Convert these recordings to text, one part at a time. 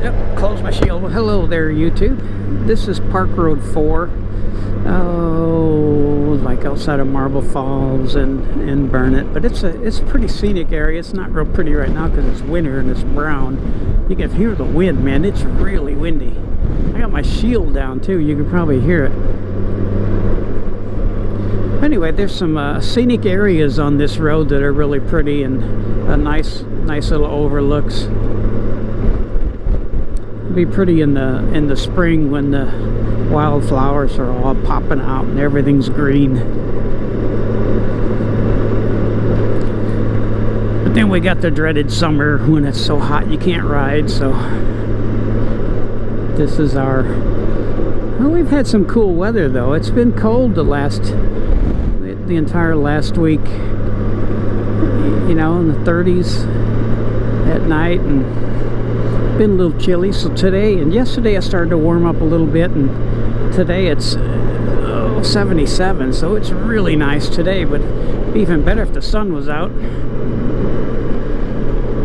Yep, close my shield. Well, hello there, YouTube. This is Park Road 4. Oh, like outside of Marble Falls and Burnett. But it's a pretty scenic area. It's not real pretty right now because it's winter and it's brown. You can hear the wind, man. It's really windy. I got my shield down too. You can probably hear it. Anyway, there's some scenic areas on this road that are really pretty and nice little overlooks. It'll be pretty in the spring when the wildflowers are all popping out and everything's green. But then we got the dreaded summer when it's so hot you can't ride. So this is our... Well, we've had some cool weather though. It's been cold the entire last week, you know, in the 30s at night, and been a little chilly. So today and yesterday I started to warm up a little bit, and today it's 77, so it's really nice today, but even better if the sun was out.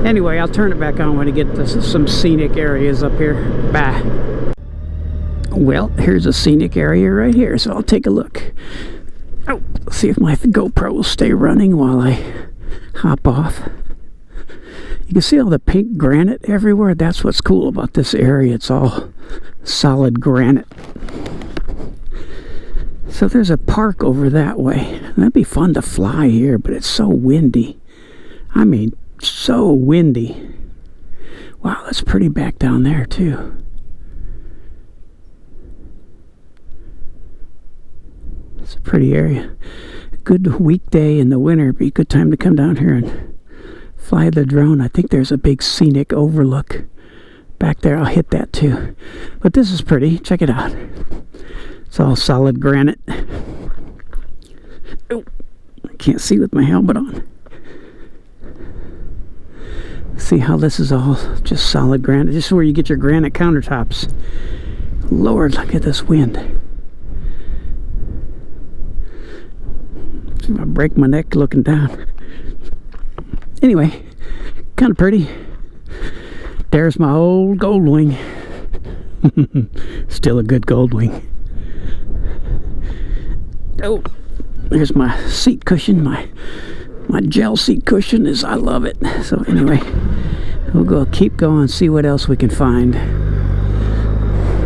Anyway, I'll turn it back on when I get to some scenic areas up here. Bye. Well, here's a scenic area right here, so I'll take a look. Oh, see if my GoPro will stay running while I hop off. You can see all the pink granite everywhere. That's what's cool about this area. It's all solid granite. So there's a park over that way. That'd be fun to fly here, but it's so windy. I mean, so windy. Wow, that's pretty back down there too. It's a pretty area. A good weekday in the winter would be a good time to come down here and fly the drone. I think there's a big Scenic Overlook back there. I'll hit that too. But this is pretty. Check it out. It's all solid granite. Oh, I can't see with my helmet on. See how this is all just solid granite. This is where you get your granite countertops. Lord, look at this wind. I break my neck looking down. Anyway, kind of pretty. There's my old Goldwing. Still a good Goldwing. Oh, there's my seat cushion. My gel seat cushion is, I love it. So anyway, we'll keep going, see what else we can find.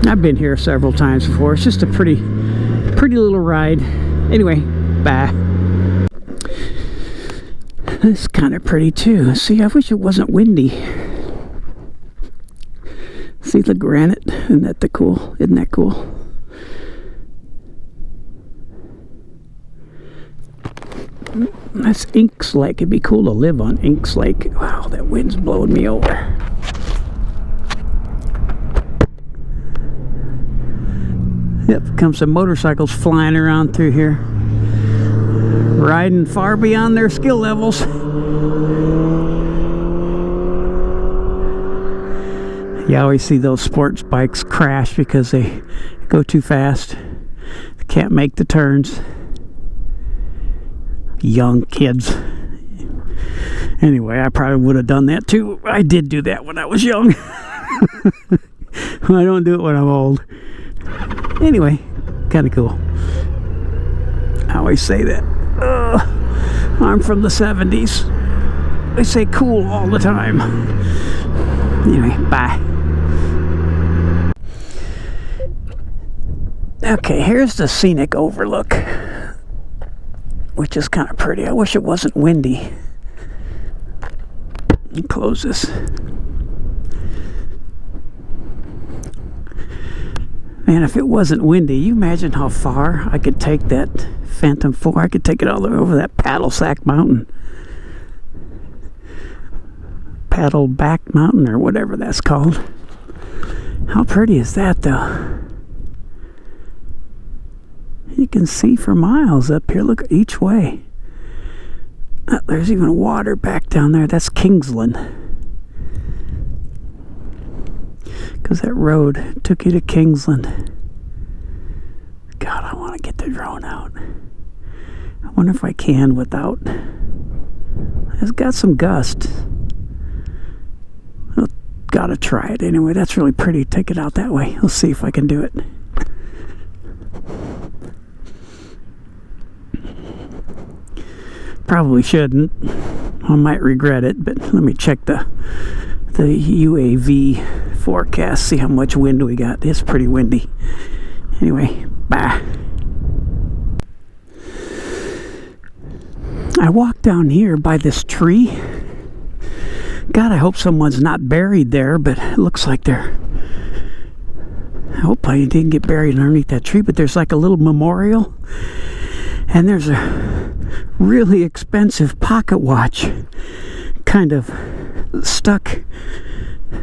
I've been here several times before. It's just a pretty little ride. Anyway, bye. It's kind of pretty too. See, I wish it wasn't windy. See the granite? Isn't that cool? Isn't that cool? That's Inks Lake. It'd be cool to live on Inks Lake. Wow, that wind's blowing me over. Yep, comes some motorcycles flying around through here, riding far beyond their skill levels. You always see those sports bikes crash because they go too fast. They can't make the turns. Young kids. Anyway, I probably would have done that too. I did do that when I was young. I don't do it when I'm old. Anyway, kind of cool. I always say that. I'm from the 70s. They say cool all the time. Anyway, bye. Okay, here's the Scenic Overlook, which is kind of pretty. I wish it wasn't windy. Let me close this. Man, if it wasn't windy, you imagine how far I could take that Phantom 4. I could take it all the way over that Paddlesack Mountain. Paddleback Mountain, or whatever that's called. How pretty is that, though? You can see for miles up here. Look each way. There's even water back down there. That's Kingsland. Because that road took you to Kingsland. God, I want to get the drone out. I wonder if I can without... It's got some gust. gotta try it anyway. That's really pretty. Take it out that way. Let's see if I can do it. Probably shouldn't. I might regret it, but let me check the UAV forecast, see how much wind we got. It's pretty windy. Anyway, bye. I walked down here by this tree. God, I hope someone's not buried there, but it looks like they're... I hope I didn't get buried underneath that tree, but there's like a little memorial, and there's a really expensive pocket watch kind of stuck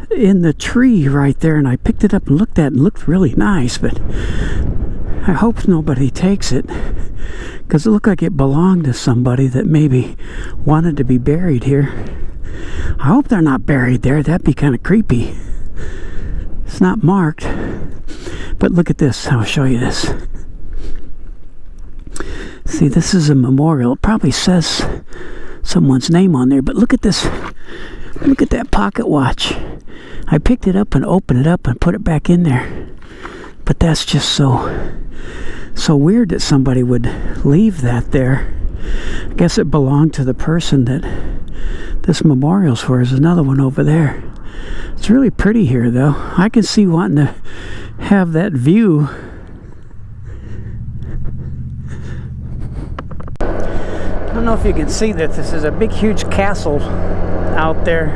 in the tree right there, and I picked it up and looked at it and looked really nice, but I hope nobody takes it, because it looked like it belonged to somebody that maybe wanted to be buried here. I hope they're not buried there. That'd be kind of creepy. It's not marked, but look at this. I'll show you this. See, this is a memorial. It probably says someone's name on there, but look at this. Look at that pocket watch. I picked it up and opened it up and put it back in there, but that's just so weird that somebody would leave that there. I guess it belonged to the person that this memorial's for. There's another one over there. It's really pretty here, though. I can see wanting to have that view. I don't know if you can see that this is a big, huge castle out there.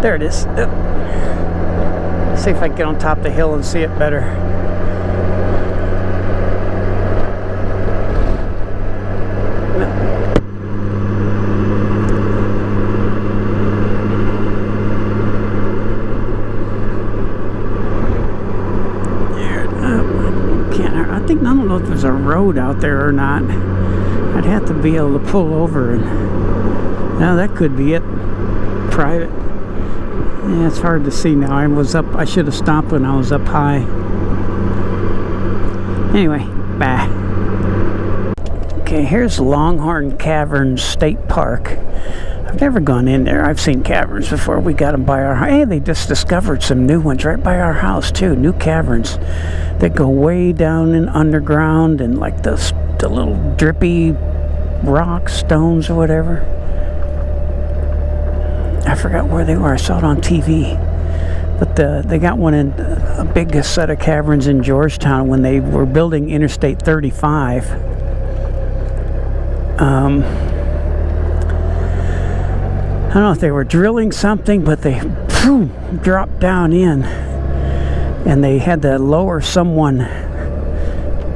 There it is. See if I can get on top of the hill and see it better. I don't know if there's a road out there or not. I'd have to be able to pull over, and now that could be it. Private. Yeah, it's hard to see now. I should have stopped when I was up high. Anyway, bye. Okay, here's Longhorn Caverns State Park. I've never gone in there. I've seen caverns before. We got them by our house. Hey, they just discovered some new ones right by our house too. New caverns that go way down in underground, and like the little drippy rocks, stones, or whatever. I forgot where they were. I saw it on TV. But they got one in a big set of caverns in Georgetown when they were building Interstate 35. I don't know if they were drilling something, but they dropped down in, and they had to lower someone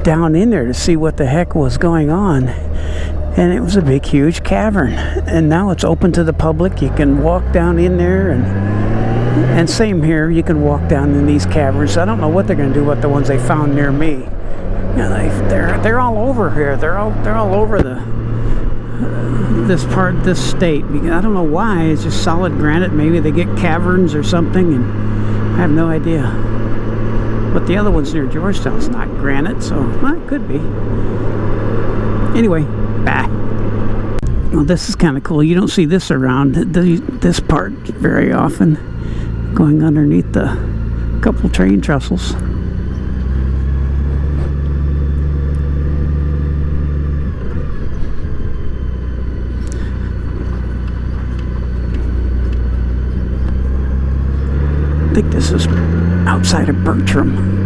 down in there to see what the heck was going on. And it was a big, huge cavern, and now it's open to the public. You can walk down in there, and same here, you can walk down in these caverns. I don't know what they're going to do with the ones they found near me. You know, they're all over here. They're all over this state. I don't know why. It's just solid granite. Maybe they get caverns or something, and I have no idea. But the other ones near Georgetown's not granite, so well, it could be. Anyway, bye. Well, this is kind of cool. You don't see this around this part very often, going underneath the couple train trestles. I think this is outside of Bertram.